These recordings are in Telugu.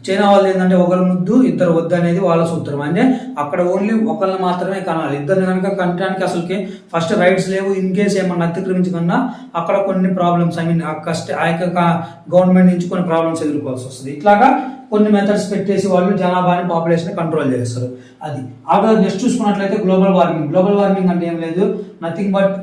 చైనా వాళ్ళు ఏంటంటే ఒకరు ముద్దు ఇద్దరు వద్దు అనేది వాళ్ళ సూత్రం. అంటే అక్కడ ఓన్లీ ఒకరిని మాత్రమే కనాలి, ఇద్దరిని కనుక కనడానికి అసలుకి ఫస్ట్ రైట్స్ లేవు. ఇన్ కేసు ఏమన్నా అతిక్రమించకుండా అక్కడ కొన్ని ప్రాబ్లమ్స్ ఆ యొక్క గవర్నమెంట్ నుంచి కొన్ని ప్రాబ్లమ్స్ ఎదుర్కోవాల్సి వస్తుంది. ఇట్లాగా కొన్ని మెథడ్స్ పెట్టేసి వాళ్ళు జనాభాని పాపులేషన్ కంట్రోల్ చేస్తారు. అది అక్కడ నెక్స్ట్ చూసుకున్నట్లయితే గ్లోబల్ వార్మింగ్ అంటే ఏం లేదు, నథింగ్ బట్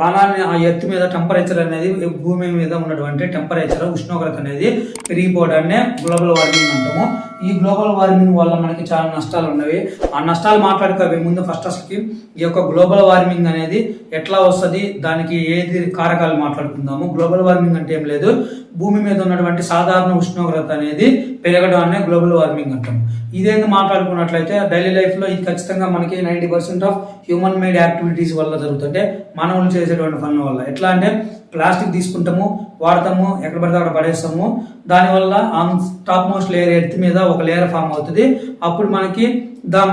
అలానే ఆ ఎర్త్ మీద టెంపరేచర్ అనేది, భూమి మీద ఉన్నటువంటి టెంపరేచర్ ఉష్ణోగ్రత అనేది పెరిగిపోవడాన్నే గ్లోబల్ వార్మింగ్ అంటాము. ఈ గ్లోబల్ వార్మింగ్ వల్ల మనకి చాలా నష్టాలు ఉన్నవి. ఆ నష్టాలు మాట్లాడుకోవే ముందు ఫస్ట్ అసలుకి ఈ యొక్క గ్లోబల్ వార్మింగ్ అనేది ఎట్లా వస్తుంది, దానికి ఏది కారకాలు మాట్లాడుకుందాము. గ్లోబల్ వార్మింగ్ అంటే ఏం లేదు, భూమి మీద ఉన్నటువంటి సాధారణ ఉష్ణోగ్రత అనేది పెరగడాన్నే గ్లోబల్ వార్మింగ్ అంటాము. ఇదేంది మాట్లాడుకున్నట్లయితే డైలీ లైఫ్లో ఇది ఖచ్చితంగా మనకి 90% ఆఫ్ హ్యూమన్ మేడ్ యాక్టివిటీస్ వల్ల జరుగుతుంటే మానవులు చేసేటువంటి పనుల వల్ల. ఎట్లా అంటే ప్లాస్టిక్ తీసుకుంటాము, వాడతాము, ఎక్కడ పడితే అక్కడ పడేస్తాము. దానివల్ల on top most layer earth మీద ఒక లేయర్ ఫామ్ అవుతుంది. అప్పుడు మనకి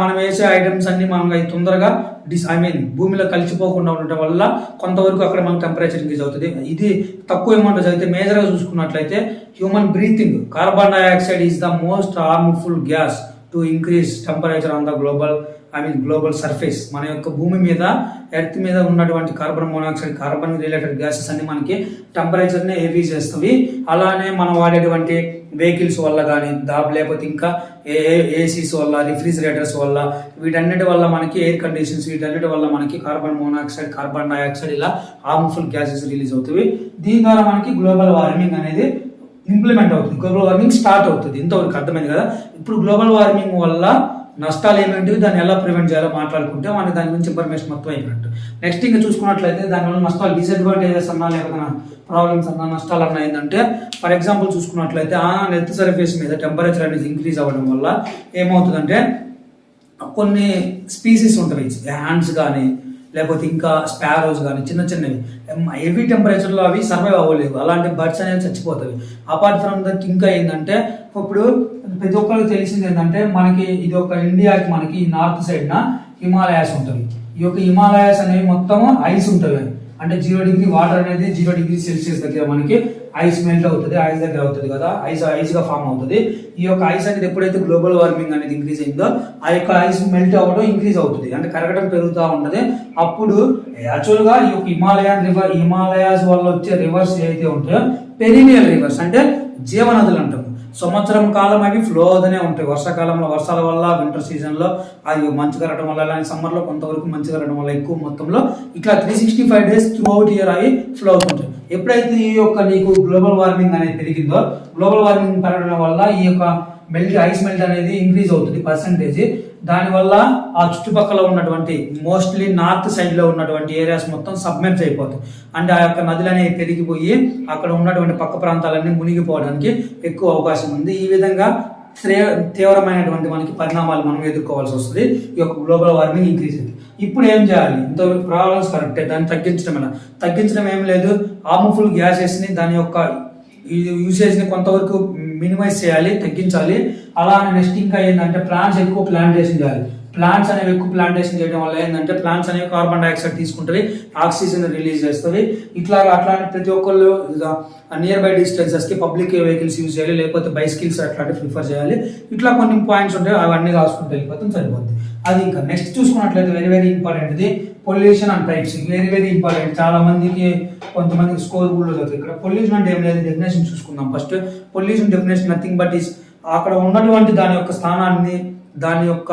మనం వేసే ఐటమ్స్ అన్ని మనం తొందరగా భూమిలో కలిసిపోకుండా ఉండటం వల్ల కొంతవరకు అక్కడ మనకు టెంపరేచర్ ఇంక్రీజ్ అవుతుంది. ఇది తక్కువ అమౌంట్ అయితే మేజర్గా చూసుకున్నట్లయితే human breathing carbon dioxide is the most harmful gas to increase temperature on the global surface. మన యొక్క భూమి మీద ఎర్త్ మీద ఉన్నటువంటి carbon monoxide, carbon related gases అన్ని మనకి టెంపరేచర్ని హెవీ చేస్తుంది. అలానే మనం వాడేటువంటి వెహికల్స్ వల్ల కానీ లేకపోతే ఇంకా ఏసీస్ వల్ల, రిఫ్రిజిరేటర్స్ వల్ల, వీటన్నిటి వల్ల మనకి ఎయిర్ కండిషన్స్, వీటన్నిటి వల్ల మనకి కార్బన్ మోనాక్సైడ్, కార్బన్ డైఆక్సైడ్ ఇలా హార్మ్ఫుల్ గ్యాసెస్ రిలీజ్ అవుతాయి. దీని ద్వారా మనకి గ్లోబల్ వార్మింగ్ అనేది ఇంప్లిమెంట్ అవుతుంది, గ్లోబల్ వార్మింగ్ స్టార్ట్ అవుతుంది. ఇంతవరకు అర్థమైంది కదా. ఇప్పుడు గ్లోబల్ వార్మింగ్ వల్ల నష్టాలు ఏమేంటివి, దాన్ని ఎలా ప్రివెంట్ చేయాలో మాట్లాడుకుంటే మనకి దాని గురించి ఇన్ఫర్మేషన్ మొత్తం అయిపోయినట్టు. నెక్స్ట్ ఇంకా చూసుకున్నట్లయితే దానివల్ల నష్టాలు, డిసడ్వాంటేజెస్ అన్నా లేకపోతే ప్రాబ్లమ్స్ అన్నా నష్టాలు అన్నా ఏంటంటే, ఫర్ ఎగ్జాంపుల్ చూసుకున్నట్లయితే ఎర్త్ సర్ఫేస్ మీద టెంపరేచర్ అనేది ఇంక్రీజ్ అవ్వడం వల్ల ఏమవుతుందంటే కొన్ని స్పీసీస్ ఉంటాయి, హ్యాండ్స్ కానీ లేకపోతే ఇంకా స్పారోస్ కానీ చిన్నవి హెవీ టెంపరేచర్లో అవి సర్వైవ్ అవ్వలేవు. అలాంటి బర్డ్స్ అనేవి చచ్చిపోతాయి. అపార్ట్ ఫ్రమ్ దట్ ఇంకా ఏంటంటే ఇప్పుడు ప్రతి ఒక్కరికి తెలిసింది ఏంటంటే మనకి ఇది ఒక ఇండియాకి మనకి నార్త్ సైడ్న హిమాలయాస్ ఉంటుంది. ఈ యొక్క హిమాలయాస్ అనేవి మొత్తం ఐస్ ఉంటుంది. అంటే 0 డిగ్రీ వాటర్ అనేది 0 డిగ్రీ సెల్సియస్ దగ్గర మనకి ఐస్ మెల్ట్ అవుతుంది, ఐస్ దగ్గర అవుతుంది కదా, ఐస్ గా ఫామ్ అవుతుంది. ఈ యొక్క ఐస్ అనేది ఎప్పుడైతే గ్లోబల్ వార్మింగ్ అనేది ఇంక్రీజ్ అయిందో ఆ యొక్క ఐస్ మెల్ట్ అవ్వడం ఇంక్రీజ్ అవుతుంది, అంటే కరగడం పెరుగుతూ ఉంటుంది. అప్పుడు యాక్చువల్గా ఈ యొక్క హిమాలయాస్ వల్ల వచ్చే రివర్స్ ఏవైతే ఉంటాయో పెరినియల్ రివర్స్ అంటే జీవనదులు అంటాము. సంవత్సరం కాలం అవి ఫ్లో అవుతూనే ఉంటాయి. వర్షాకాలంలో వర్షాల వల్ల, వింటర్ సీజన్లో అవి మంచు కరగడం వల్ల, అలాంటి సమ్మర్లో కొంతవరకు మంచు కరగడం వల్ల ఎక్కువ మొత్తంలో ఇట్లా 365 డేస్ త్రూ అవుట్ ఇయర్ అవి ఫ్లో అవుతుంటాయి. ఎప్పుడైతే ఈ యొక్క నీకు గ్లోబల్ వార్మింగ్ అనేది పెరిగిందో, గ్లోబల్ వార్మింగ్ పెరగడం వల్ల ఈ యొక్క ఐస్ మెల్ట్ అనేది ఇంక్రీజ్ అవుతుంది పర్సంటేజ్. దానివల్ల ఆ చుట్టుపక్కల ఉన్నటువంటి మోస్ట్లీ నార్త్ సైడ్ లో ఉన్నటువంటి ఏరియాస్ మొత్తం సబ్మెర్జ్ అయిపోతాయి. అంటే ఆ యొక్క నదులు అనేవి పెరిగిపోయి అక్కడ ఉన్నటువంటి పక్క ప్రాంతాలన్నీ మునిగిపోవడానికి ఎక్కువ అవకాశం ఉంది. ఈ విధంగా తీవ్రమైనటువంటి మనకి పరిణామాలు మనం ఎదుర్కోవాల్సి వస్తుంది ఈ యొక్క గ్లోబల్ వార్మింగ్ ఇంక్రీజ్ అయితే. ఇప్పుడు ఏం చేయాలి? ఇంతవరకు ప్రాబ్లమ్స్ కరెక్టే, దాన్ని తగ్గించడం ఏం లేదు. హార్మ్ఫుల్ గ్యాసెస్ ని, దాని యొక్క యూసేజ్ ని కొంతవరకు మినిమైజ్ చేయాలి, తగ్గించాలి. అలానే నెక్స్ట్ ఇంకా ఏంటంటే ప్లాంట్స్ ఎక్కువ ప్లాంటేషన్ చేయాలి. ప్లాంట్స్ అనేవి ఎక్కువ ప్లాంటేషన్ చేయడం వల్ల ఏంటంటే ప్లాంట్స్ అనేవి కార్బన్ డైఆక్సైడ్ తీసుకుంటుంది, ఆక్సిజన్ రిలీజ్ చేస్తుంది. అట్లాంటి ప్రతి ఒక్కళ్ళు నియర్ బై డిస్టెన్సెస్ కి పబ్లిక్ వెహికల్స్ యూజ్ చేయాలి, లేకపోతే బైసికల్స్ అట్లాంటివి ప్రిఫర్ చేయాలి. ఇట్లా కొన్ని పాయింట్స్ ఉంటాయి, అవన్నీ రాసుకుంటే వెళ్ళిపోతే సరిపోతుంది. అది ఇంకా నెక్స్ట్ చూసుకున్నట్లయితే వెరీ ఇంపార్టెంట్ ఇది pollution and types. Very important. చాలా మందికి కొంతమందికి స్కోర్ కూడా చదువుతుంది. ఇక్కడ పొల్యూషన్ అంటే ఏం లేదు, డెఫినేషన్ చూసుకుందాం first. Pollution definition nothing but is అక్కడ ఉన్నటువంటి దాని యొక్క స్థానాన్ని, దాని యొక్క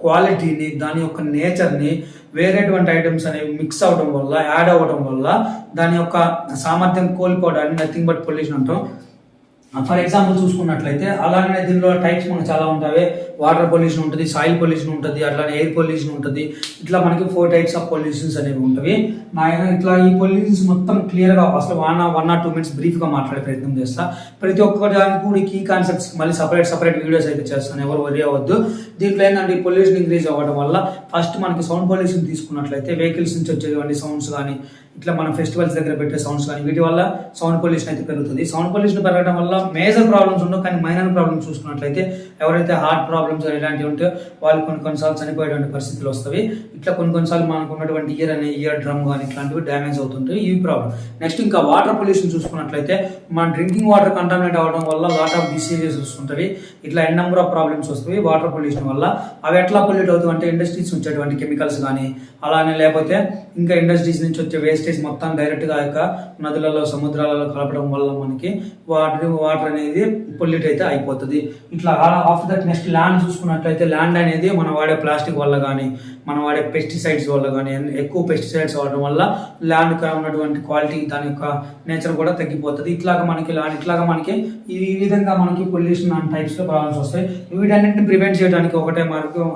క్వాలిటీని, దాని యొక్క నేచర్ని వేరేటువంటి ఐటమ్స్ అనేవి మిక్స్ అవడం వల్ల, యాడ్ అవ్వడం వల్ల దాని యొక్క సామర్థ్యం కోల్పోవడాన్ని నథింగ్ బట్ పొల్యూషన్ అంటాం. ఫర్ ఎగ్జాంపుల్ చూసుకున్నట్లయితే అలానే దీనిలో టైప్స్ మనకు చాలా ఉంటాయి. వాటర్ పొల్యూషన్ ఉంటుంది, సాయిల్ పొల్యూషన్ ఉంటుంది, అట్లానే ఎయిర్ పొల్యూషన్ ఉంటుంది. ఇట్లా మనకి 4 టైప్స్ ఆఫ్ పొల్యూషన్స్ అనేవి ఉంటాయి. ఇట్లా ఈ పొల్యూషన్స్ మొత్తం క్లియర్గా అసలు 1 or 2 minutes బ్రీఫ్గా మాట్లాడే ప్రయత్నం చేస్తా. ప్రతి ఒక్క దానికి కూడా కీ కాన్సెప్ట్స్ మళ్ళీ సపరేట్ వీడియోస్ అయితే చేస్తాను, ఎవరు వరి అవ్వద్దు. దీంట్లో ఏంటంటే ఈ పొల్యూషన్ ఇంక్రీజ్ అవ్వడం వల్ల ఫస్ట్ మనకి సౌండ్ పొల్యూషన్ తీసుకున్నట్లయితే వెహికల్స్ నుంచి వచ్చేటువంటి సౌండ్స్ కానీ, ఇట్లా మన ఫెస్టివల్స్ దగ్గర పెట్టే సౌండ్స్ కానీ, వీటి వల్ల సౌండ్ పొల్యూషన్ అయితే పెరుగుతుంది. సౌండ్ పొల్యూషన్ పెరగడం వల్ల మేజర్ ప్రాబ్లమ్స్ ఉండవు, కానీ మైనర్ ప్రాబ్లమ్స్ చూసుకున్నట్లయితే ఎవరైతే హార్ట్ ప్రాబ్లమ్స్ ఇలాంటివి ఉంటే వాళ్ళు కొన్నిసార్లు చనిపోయేటువంటి పరిస్థితులు వస్తాయి. ఇట్లా కొన్నిసార్లు మనకు ఉన్నటువంటి ఇయర్ డ్రమ్ కానీ ఇట్లాంటివి డ్యామేజ్ అవుతుంటాయి. ఇవి ప్రాబ్లం. నెక్స్ట్ ఇంకా వాటర్ పొల్యూషన్ చూసుకున్నట్లయితే మన డ్రింకింగ్ వాటర్ కంటామినేట్ అవ్వడం వల్ల లాట్ ఆఫ్ డిసీజెస్ వస్తుంటాయి. ఇట్లా ఎన్ నెంబర్ ఆఫ్ ప్రాబ్లమ్స్ వస్తాయి వాటర్ పొల్యూషన్ వల్ల. అవి ఎట్లా పొల్యూట్ అవుతాయి అంటే ఇండస్ట్రీస్ వచ్చేటువంటి కెమికల్స్ కానీ అలానే లేకపోతే ఇంకా ఇండస్ట్రీస్ నుంచి వచ్చే వేస్టేజ్ మొత్తం డైరెక్ట్గా యొక్క నదులలో సముద్రాలలో కలపడం వల్ల మనకి వాటర్ అనేది పొల్యూట్ అయితే అయిపోతుంది. ఇట్లా ఆఫ్టర్ దట్ నెక్స్ట్ ల్యాండ్ చూసుకున్నట్లయితే ల్యాండ్ అనేది మనం వాడే ప్లాస్టిక్ వల్ల కానీ మనం వాడే పెస్టిసైడ్స్ వల్ల కానీ ఎక్కువ పెస్టిసైడ్స్ వాడడం వల్ల ల్యాండ్ ఉన్నటువంటి క్వాలిటీ దాని యొక్క నేచర్ కూడా తగ్గిపోతుంది. ఇట్లాగా మనకి ఈ విధంగా మనకి పొల్యూషన్ అండ్ టైప్స్ లో ప్రాబ్లమ్స్ వస్తాయి. వీటన్నింటిని ప్రివెంట్ చేయడానికి ఒకటే మార్గం.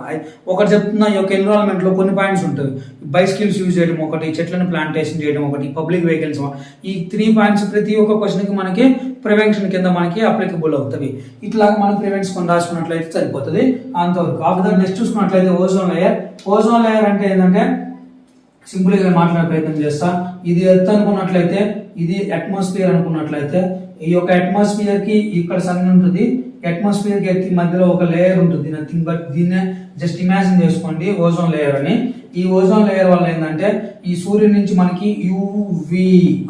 ఒకటి చెప్తున్న ఈ యొక్క ఎన్విరాన్మెంట్ లో కొన్ని పాయింట్స్ ఉంటాయి. బైసికల్స్ యూజ్ చేయడం ఒకటి, చెట్లను ప్లాంటేషన్ చేయడం ఒకటి, పబ్లిక్ వెహికల్స్. ఈ 3 పాయింట్స్ ప్రతి ఒక్క క్వశ్చన్ కి మనకి ప్రివెన్షన్ కింద మనకి అప్లికబుల్ అవుతుంది. ఇట్లాగా మనం ప్రివెన్షన్ రాసుకున్నట్లయితే సరిపోతుంది. అంతవరకు ఆఫ్టర్ నెక్స్ట్ చూసుకున్నట్లయితే ఓజోన్ లేయర్ అంటే ఏంటంటే సింపుల్ గా మాట్లాడే ప్రయత్నం చేస్తా. ఇది ఎర్త్ అనుకున్నట్లయితే, ఇది అట్మాస్ఫియర్ అనుకున్నట్లయితే, ఈ యొక్క అట్మాస్ఫియర్ కి ఇక్కడ సన్ ఉంటుంది, అట్మాస్ఫియర్ కి ఎర్త్ మధ్యలో ఒక లేయర్ ఉంటుంది. నథింగ్ బట్ దీన్నే జస్ట్ ఇమాజిన్ చేసుకోండి ఓజోన్ లేయర్ అని. ఈ ఓజోన్ లేయర్ వల్ల ఏంటంటే ఈ సూర్యుడి నుంచి మనకి యూవి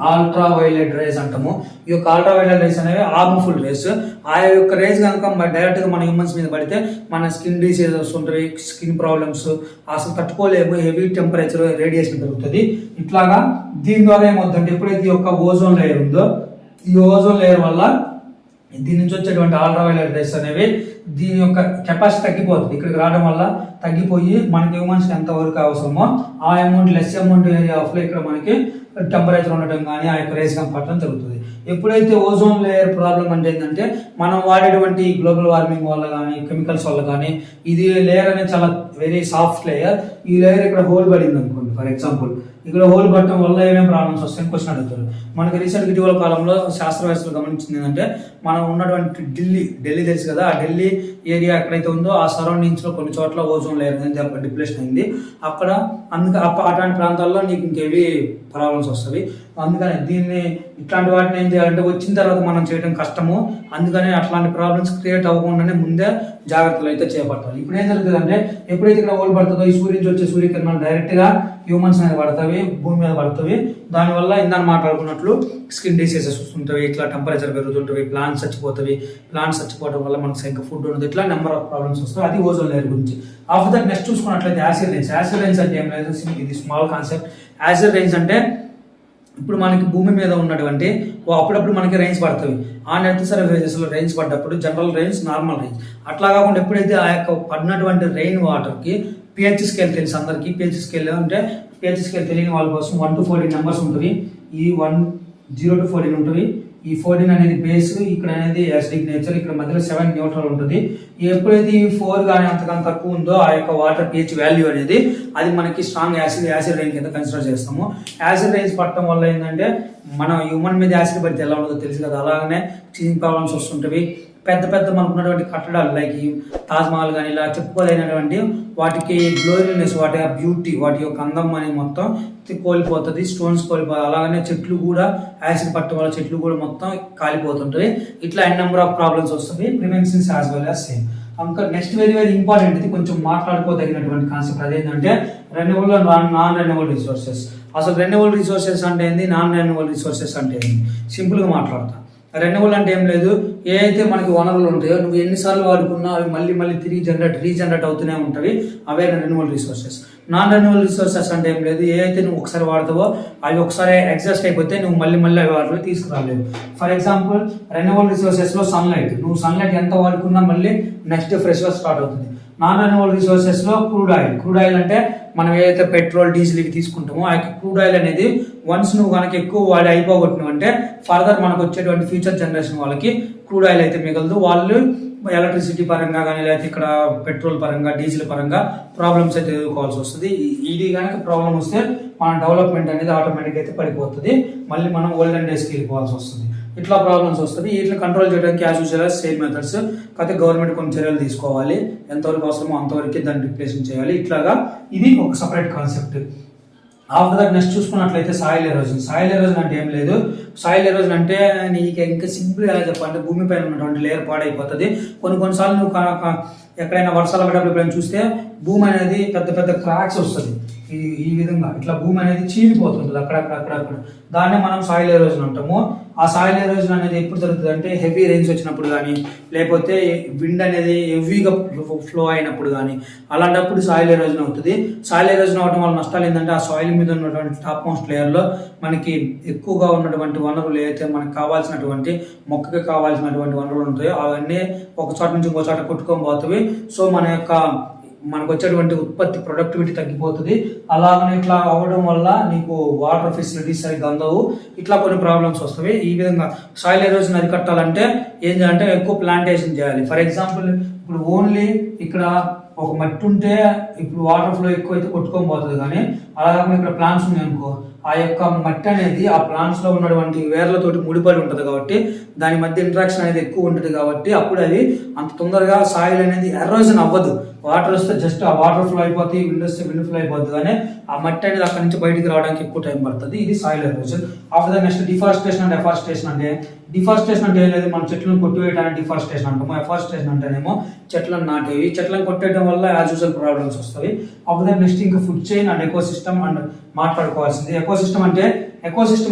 అల్ట్రా వైలెట్ రేస్ అంటాము. ఈ యొక్క అల్ట్రా వైలెట్ రేస్ అనేవి హార్మ్ఫుల్ రేస్. ఆ యొక్క రేస్ కనుక డైరెక్ట్ గా మన హ్యూమన్స్ మీద పడితే మన స్కిన్ డిసీజెస్ వస్తుంటాయి, స్కిన్ ప్రాబ్లమ్స్, అసలు తట్టుకోలేము, హెవీ టెంపరేచర్, రేడియేషన్ పెరుగుతుంది. ఇట్లాగా దీని ద్వారా ఏమవుతుందంటే ఎప్పుడైతే ఈ యొక్క ఓజోన్ లేయర్ ఉందో ఈ ఓజోన్ లేయర్ వల్ల దీని నుంచి వచ్చేటువంటి అల్ట్రా వైలెట్ రేస్ అనేవి దీని యొక్క కెపాసిటీ తగ్గిపోతుంది. ఇక్కడికి రావడం వల్ల తగ్గిపోయి మనకి హ్యూమన్స్ ఎంత వరకు అవసరమో ఆ amount less amount area of లో ఇక్కడ మనకి టెంపరేచర్ ఉండటం కానీ ఆ యొక్క రేస్ పట్టడం జరుగుతుంది. ఎప్పుడైతే ఓజోన్ లేయర్ ప్రాబ్లం అంటే ఏంటంటే మనం వాడేటువంటి గ్లోబల్ వార్మింగ్ వల్ల కానీ కెమికల్స్ వల్ల కానీ ఇది లేయర్ అనేది చాలా వెరీ సాఫ్ట్ లేయర్. ఈ లేయర్ ఇక్కడ హోల్ పడింది అనుకోండి, ఫర్ ఎగ్జాంపుల్ ఇక్కడ హోల్ పడటం వల్ల ఏమేమి ప్రాబ్లమ్స్ వస్తాయని క్వశ్చన్ అడుగుతారు. మనకి రీసెంట్ ఇటీవల కాలంలో శాస్త్రవేత్తలు గమనించింది ఏంటంటే మనం ఉన్నటువంటి ఢిల్లీ తెలుసు కదా, ఆ ఢిల్లీ ఏరియా ఎక్కడైతే ఉందో ఆ సరౌండింగ్స్ లో కొన్ని చోట్ల ఓజోన్ లేయర్ అనేది డిప్రెషన్ అయింది. అక్కడ అట్లాంటి ప్రాంతాల్లో నీకు ఇంకేవి ప్రాబ్లమ్స్ వస్తాయి. అందుకని దీన్ని ఇట్లాంటి వాటిని ఏం చేయాలంటే వచ్చిన తర్వాత మనం చేయడం కష్టము. అందుకని అట్లాంటి ప్రాబ్లమ్స్ క్రియేట్ అవ్వకుండానే ముందే జాగ్రత్తలు అయితే చేపట్టాలి. ఇప్పుడు ఏం జరుగుతుంది అంటే ఎప్పుడైతే ఇక్కడ హోల్ పడుతుందో ఈ సూర్యుడి నుంచి వచ్చే సూర్యకిరణాలు డైరెక్ట్ గా హ్యూమన్స్ మీద పడతాయి, భూమి మీద పడుతుంది. దానివల్ల ఇందాక మాట్లాడుకున్నట్లు స్కిన్ డిసీజెస్ వస్తుంటాయి, ఇట్లా టెంపరేచర్ పెరుగుతుంటాయి, ప్లాంట్స్ చచ్చిపోవడం వల్ల మనకు సరిగ్గా ఫుడ్ ఉండదు, ఇట్లా నెంబర్ ఆఫ్ ప్రాబ్లమ్స్ వస్తాయి. అది ఓజోన్ లేయర్ గురించి. ఆఫ్టర్ దట్ నెక్స్ట్ చూసుకున్నట్లయితే యాసిడ్ రైన్స్ అంటే ఏం లేదు, ఇది స్మాల్ కాన్సెప్ట్. యాసిడ్ రైన్స్ అంటే ఇప్పుడు మనకి భూమి మీద ఉన్నటువంటి అప్పుడప్పుడు మనకి రైన్స్ పడతాయి. ఆ నెసరీ లో రైన్స్ పడ్డప్పుడు జనరల్ రైన్స్, నార్మల్ రైన్స్. అట్లా కాకుండా ఎప్పుడైతే ఆ యొక్క పడినటువంటి రెయిన్ వాటర్ కి పిహెచ్ స్కేల్ తెలుసు అందరికి. పిహెచ్ స్కేల్ అంటే పిహెచ్ స్కేల్ తెలియని వాళ్ళ కోసం 1 to 14 నెంబర్స్ ఉంటుంది. ఈ 0 to 14 ఉంటుంది. ఈ 14 అనేది బేస్, ఇక్కడ అనేది యాసిడిక్ నేచర్, ఇక్కడ మధ్యలో 7 న్యూట్రల్ ఉంటుంది. ఎప్పుడైతే ఈ 4 కానీ అంతకన్నా తక్కువ ఉందో ఆ యొక్క వాటర్ పిహెచ్ వాల్యూ అనేది అది మనకి స్ట్రాంగ్ యాసిడ్ రైన్ కింద కన్సిడర్ చేస్తాము. యాసిడ్ రైన్స్ పట్టడం వల్ల ఏంటంటే మన హ్యూమన్ మీద యాసిడ్ పడితే ఎలా ఉంటుందో తెలుసు కదా, అలాగనే స్కిన్ ప్రాబ్లమ్స్ వస్తుంటవి. పెద్ద మనకు ఉన్నటువంటి కట్టడాలు లైక్ తాజ్ మహల్ కానీ ఇలా చెప్పుకోలేనటువంటి వాటికి గ్లోరీనెస్, వాటి బ్యూటీ, వాటి యొక్క అందం అనేది మొత్తం కోల్పోతుంది, స్టోన్స్ కోల్పోతుంది. అలాగనే చెట్లు కూడా యాసిడ్ పట్టడం వల్ల చెట్లు కూడా మొత్తం కాలిపోతుంటాయి. ఇట్లా ఎన్ నెంబర్ ఆఫ్ ప్రాబ్లమ్స్ వస్తుంది. Preventions as well as same. ఇంకా నెక్స్ట్ వెరీ ఇంపార్టెంట్, ఇది కొంచెం మాట్లాడుకోదగినటువంటి కాన్సెప్ట్. అదేంటంటే రెన్యూవబుల్, నాన్ రెన్యూవబుల్ రిసోర్సెస్. అసలు రెన్యూవబుల్ రిసోర్సెస్ అంటే ఏంది, నాన్ రెన్యూవబుల్ రిసోర్సెస్ అంటే ఏంది, సింపుల్ గా మాట్లాడతా. రెన్యూవబుల్ అంటే ఏం లేదు, ఏ అయితే మనకి వనరులు ఉంటాయో నువ్వు ఎన్నిసార్లు వాడుకున్నా అవి మళ్ళీ తిరిగి రీజనరేట్ అవుతూనే ఉంటాయి. అవే renewable resources. Non renewable resources అంటే ఏం లేదు, ఏ అయితే నువ్వు ఒకసారి వాడతావో అవి ఒకసారి ఎగ్జాస్ట్ అయిపోతే నువ్వు మళ్ళీ అవి వాటిలో తీసుకురాలేవు. ఫర్ ఎగ్జాంపుల్ రెన్యూవబుల్ రిసోర్సెస్ లో సన్లైట్, నువ్వు సన్లైట్ ఎంత వాడుకున్నా మళ్ళీ నెక్స్ట్ ఫ్రెష్ గా స్టార్ట్ అవుతుంది. నాన్ రెన్యూవబుల్ రిసోర్సెస్ లో క్రూడ్ ఆయిల్ అంటే మనం ఏదైతే పెట్రోల్, డీజిల్ ఇవి తీసుకుంటామో ఆ క్రూడ్ ఆయిల్ అనేది వన్స్ నువ్వు కనుక ఎక్కువ వాడి అయిపోగొట్టినావు అంటే ఫర్దర్ మనకు వచ్చేటువంటి ఫ్యూచర్ జనరేషన్ వాళ్ళకి క్రూడ్ ఆయిల్ అయితే మిగలదు. వాళ్ళు ఎలక్ట్రిసిటీ పరంగా కానీ లేకపోతే ఇక్కడ పెట్రోల్ పరంగా, డీజిల్ పరంగా ప్రాబ్లమ్స్ అయితే ఎదుర్కోవాల్సి వస్తుంది. ఇది కనుక ప్రాబ్లం వస్తే మన డెవలప్మెంట్ అనేది ఆటోమేటిక్ అయితే పడిపోతుంది. మళ్ళీ మనం ఓల్డెన్ డేస్కి వెళ్ళిపోవాల్సి వస్తుంది. ఇట్లా ప్రాబ్లమ్స్ వస్తుంది. వీటిని కంట్రోల్ చేయడానికి యాజ్ యూజువల్ సేమ్ మెథడ్స్. కాకపోతే గవర్నమెంట్ కొన్ని చర్యలు తీసుకోవాలి, ఎంతవరకు అవసరమో అంతవరకు దాన్ని రిప్లేస్మెంట్ చేయాలి. ఇట్లాగా ఇది ఒక separate concept. After that next చూసుకున్నట్లయితే సాయిల్ ఎరోజన్. సాయిల్ ఎరోజన్ అంటే ఏం లేదు. సాయిల్ ఎరోజన్ అంటే నీకు ఇంకా సింపుల్ ఎలా చెప్పాలంటే భూమి పైన ఉన్నటువంటి లేయర్ పాడైపోతుంది. కొన్నిసార్లు నువ్వు ఎక్కడైనా వర్షాలు పడేటప్పుడు ఎప్పుడైనా చూస్తే భూమి అనేది పెద్ద పెద్ద క్రాక్స్ వస్తుంది. ఈ విధంగా ఇట్లా భూమి అనేది చీలిపోతుంటుంది అక్కడక్కడ. దాన్నే మనం సాయిల్ ఎరోజన్ అంటాము. ఆ సాయిల్ ఎరోజన్ అనేది ఎప్పుడు జరుగుతుంది అంటే హెవీ రైన్స్ వచ్చినప్పుడు కానీ, లేకపోతే విండ్ అనేది హెవీగా ఫ్లో అయినప్పుడు కానీ, అలాంటప్పుడు సాయిల్ ఎరోజన్ అవుతుంది. సాయిల్ ఎరోజన్ అవడం వల్ల నష్టాలు ఏంటంటే ఆ సాయిల్ మీద ఉన్నటువంటి టాప్ మోస్ట్ లేయర్లో మనకి ఎక్కువగా ఉన్నటువంటి వనరులు ఏదైతే మనకు కావాల్సినటువంటి మొక్కకి కావాల్సినటువంటి వనరులు ఉంటాయో అవన్నీ ఒక చోట నుంచి ఇంకో చోట కొట్టుకొని పోతాయి. సో మనకు వచ్చేటువంటి ఉత్పత్తి ప్రొడక్టివిటీ తగ్గిపోతుంది. అలాగనే ఇట్లా అవ్వడం వల్ల నీకు వాటర్ ఫెసిలిటీస్ సరిగ్గా అందవు. ఇట్లా కొన్ని ప్రాబ్లమ్స్ వస్తాయి. ఈ విధంగా సాయిల్ ఎరోజన్ అరికట్టాలంటే ఏం చేయాలంటే ఎక్కువ ప్లాంటేషన్ చేయాలి. ఫర్ ఎగ్జాంపుల్ ఇప్పుడు ఓన్లీ ఇక్కడ ఒక మట్టి ఉంటే ఇప్పుడు వాటర్ ఫ్లో ఎక్కువ అయితే కొట్టుకొని పోతుంది. కానీ అలా కాకుండా ఇక్కడ ప్లాంట్స్ ఉన్నాయి అనుకో, ఆ యొక్క మట్టి అనేది ఆ ప్లాంట్స్ లో ఉన్నటువంటి వేర్లతోటి ముడిపడి ఉంటుంది కాబట్టి దాని మధ్య ఇంట్రాక్షన్ అనేది ఎక్కువ ఉంటుంది కాబట్టి అప్పుడు అది అంత తొందరగా సాయిల్ అనేది ఎరోజన్ అవ్వదు. వాటర్ వస్తే జస్ట్ ఆ వాటర్ ఫ్లో అయిపోతుంది, విండ్ వస్తే విండ్ ఫ్లో అయిపోతుంది. కానీ ఆ మట్టి అనేది అక్కడి నుంచి బయటికి రావడానికి ఎక్కువ టైం పడుతుంది. ఇది soil erosion. After the next deforestation and afforestation అంటే డిఫారెస్టేషన్ అంటే ఏం లేదు, మనం చెట్లను కొట్టివేయడానికి డిఫారెస్టేషన్ అంటాము. ఎఫారెస్టేషన్ అంటేనేమో చెట్లను నాటేవి. చెట్లను కొట్టేయడం వల్ల యాజ్ యూజువల్ ప్రాబ్లమ్స్ వస్తాయి. ఆఫ్టర్ ద నెక్స్ట్ ఇంకా food chain and ecosystem and మాట్లాడుకోవాల్సింది. ఎకో సిస్టమ్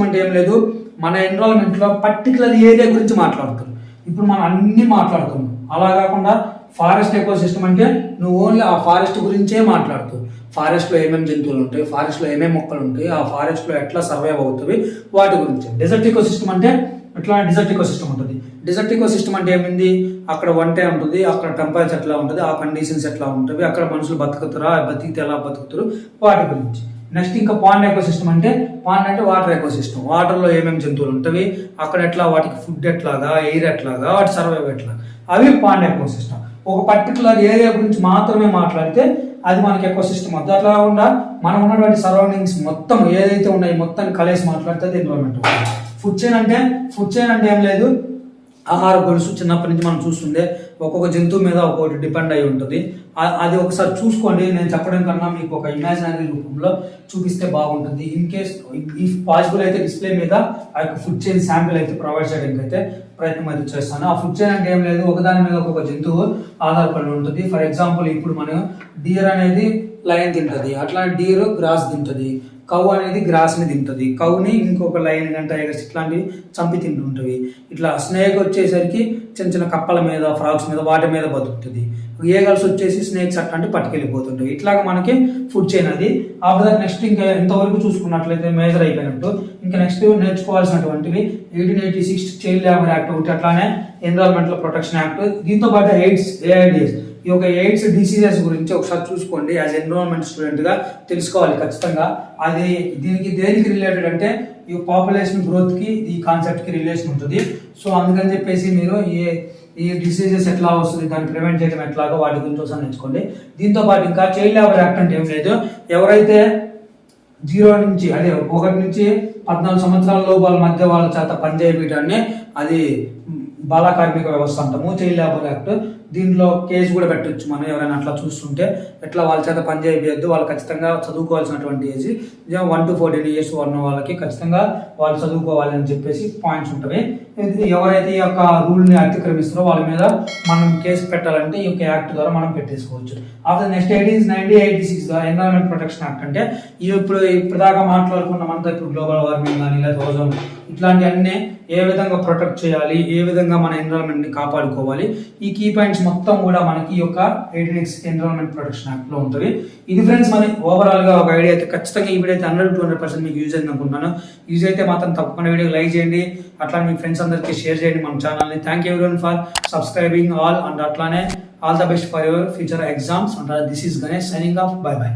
అంటే ఏం లేదు, మన ఎన్విరాన్మెంట్ లో పర్టికులర్ ఏరియా గురించి మాట్లాడుతాం. ఇప్పుడు మనం అన్ని మాట్లాడుతున్నాం. అలా కాకుండా ఫారెస్ట్ ఎకో సిస్టమ్ అంటే నువ్వు ఓన్లీ ఆ ఫారెస్ట్ గురించే మాట్లాడుతావు. ఫారెస్ట్ లో ఏమేమి జంతువులు ఉంటాయి, ఫారెస్ట్ లో ఏమేమి మొక్కలు ఉంటాయి, ఆ ఫారెస్ట్ లో ఎట్లా సర్వైవ్ అవుతాయి వాటి గురించి. డెజర్ట్ ఎకో సిస్టమ్ అంటే ఇట్లా డిజర్ట్ ఎకో సిస్టమ్ ఉంటుంది. డిజర్ట్ ఎకో సిస్టమ్ అంటే ఏమింది, అక్కడ వంటే ఉంటుంది, అక్కడ టెంపరేచర్ ఎట్లా ఉంటుంది, ఆ కండిషన్స్ ఎట్లా ఉంటుంది, అక్కడ మనుషులు బతుకుతారా, బతికితే ఎలా బతుకుతారు వాటి గురించి. నెక్స్ట్ ఇంకా పాండ్ ఎకో సిస్టమ్ అంటే వాటర్ ఎకో సిస్టమ్. వాటర్లో ఏమేమి జంతువులు ఉంటాయి, అక్కడ ఎట్లా వాటికి ఫుడ్ ఎట్లాగా, ఎయిర్ ఎట్లాగా, వాటి సర్వైవ్ ఎట్లా, అవి పాండ్ ఎకో సిస్టమ్. ఒక పర్టికులర్ ఏరియా గురించి మాత్రమే మాట్లాడితే అది మనకి ఎకో సిస్టమ్ అవుతుంది. అట్లా కాకుండా మనం ఉన్నటువంటి సరౌండింగ్స్ మొత్తం ఏదైతే ఉన్నాయో మొత్తాన్ని కలిసి మాట్లాడితే అది ఎన్విరాన్మెంట్. ఫుడ్ చైన్ అంటే ఏం లేదు, ఆహార గొలుసు చిన్నప్పటి నుంచి మనం చూస్తుండే ఒక్కొక్క జంతువు మీద ఒక్కొక్కటి డిపెండ్ అయి ఉంటుంది. అది ఒకసారి చూసుకోండి. నేను చెప్పడం కన్నా మీకు ఒక ఇమాజినరీ రూపంలో చూపిస్తే బాగుంటుంది. ఇన్ కేస్ ఇఫ్ పాసిబుల్ అయితే డిస్ప్లే మీద ఆ యొక్క ఫుడ్ చైన్ శాంపిల్ అయితే ప్రొవైడ్ చేయడానికి అయితే ప్రయత్నం అయితే చేస్తాను. ఆ ఫుడ్ చైన్ అంటే ఏం లేదు, ఒకదాని మీద ఒక్కొక్క జంతువు ఆధారపడి ఉంటుంది. ఫర్ ఎగ్జాంపుల్ ఇప్పుడు మనం డీర్ అనేది లయన్ తింటుంది, అట్లా డీర్ గ్రాస్ తింటుంది. కౌ అనేది గ్రాస్ని తింటుంది, కౌని ఇంకొక లైన్ గంట ఎగస్ ఇట్లాంటివి చంపి తింటుంటవి. ఇట్లా స్నేక్ వచ్చేసరికి చిన్న చిన్న కప్పల మీద, ఫ్రాగ్స్ మీద, వాటి మీద బతుకుతుంది. ఏగల్స్ వచ్చేసి స్నేక్స్ అట్లాంటి పట్టుకెళ్ళిపోతుంటాయి. ఇట్లాగా మనకి ఫుడ్ చైన్ అది. ఆఫ్టర్ దట్ నెక్స్ట్ ఇంకా ఇంతవరకు చూసుకున్నట్లయితే మేజర్ అయిపోయినట్టు. ఇంకా నెక్స్ట్ నేర్చుకోవాల్సినటువంటివి 1886 చైల్డ్ లేబర్ యాక్ట్ ఒకటి, అట్లానే ఎన్విరాన్మెంటల్ ప్రొటెక్షన్ యాక్ట్. దీంతో పాటు ఏఐడిఎస్, ఈ యొక్క ఎయిడ్స్ డిసీజెస్ గురించి ఒకసారి చూసుకోండి. యాజ్ ఎన్విరాన్మెంట్ స్టూడెంట్ గా తెలుసుకోవాలి ఖచ్చితంగా. అది దేనికి రిలేటెడ్ అంటే ఈ పాపులేషన్ గ్రోత్ కి ఈ కాన్సెప్ట్ కి రిలేషన్ ఉంటుంది. సో అందుకని చెప్పేసి మీరు ఈ డిసీజెస్ ఎట్లా వస్తుంది, దాన్ని ప్రివెంట్ చేయడం ఎట్లాగో వాటి గురించి ఒకసారి నేర్చుకోండి. దీంతో పాటు ఇంకా చైల్డ్ లేబర్ యాక్ట్ అంటే ఏం లేదు, ఎవరైతే 0 నుంచి 1 నుంచి 14 సంవత్సరాల లోపల మధ్య వాళ్ళ చేత పనిచేయడాన్ని అది బాల కార్మిక వ్యవస్థ అంటాము, చైల్డ్ లేబర్ యాక్ట్. దీంట్లో కేసు కూడా పెట్టొచ్చు మనం ఎవరైనా అట్లా చూస్తుంటే. ఎట్లా వాళ్ళ చేత పని చేయద్దు, వాళ్ళు ఖచ్చితంగా చదువుకోవాల్సినటువంటి ఏజ్ 1 to 14 years ఉన్న వాళ్ళకి ఖచ్చితంగా వాళ్ళు చదువుకోవాలి అని చెప్పేసి పాయింట్స్ ఉంటాయి. ఎవరైతే ఈ యొక్క రూల్ని అతిక్రమిస్తారో వాళ్ళ మీద మనం కేసు పెట్టాలంటే ఈ యొక్క యాక్ట్ ద్వారా మనం పెట్టేసుకోవచ్చు. After next 1986 environment protection act అంటే ఇప్పుడు దాకా మాట్లాడుకున్నామంతా ఇప్పుడు గ్లోబల్ వార్మింగ్ కానీ లేదా ఓజోన్ ఇట్లాంటి అన్నీ ఏ విధంగా ప్రొటెక్ట్ చేయాలి, ఏ విధంగా మన ఎన్విరాన్మెంట్ ని కాపాడుకోవాలి, ఈ కీ పాయింట్స్ మొత్తం కూడా మనకి ఈ యొక్క 1886 ఎన్విరాన్మెంట్ ప్రొటెక్షన్ యాక్ట్ లో ఉంటుంది. ఇది ఫ్రెండ్స్ మరి ఓవరాల్ గా ఒక ఐడియా అయితే ఖచ్చితంగా ఈ వీడియో అయితే 100-200% మీకు యూజ్ అయింది అనుకుంటున్నాను. యూజ్ అయితే మాత్రం తప్పకుండా వీడియో లైక్ చేయండి, అట్లా మీ ఫ్రెండ్స్ అందరికీ షేర్ చేయండి మన ఛానల్ని. Thank you everyone for subscribing all and అట్లానే all the best for your future exams. And this is Ganesh signing off. Bye by.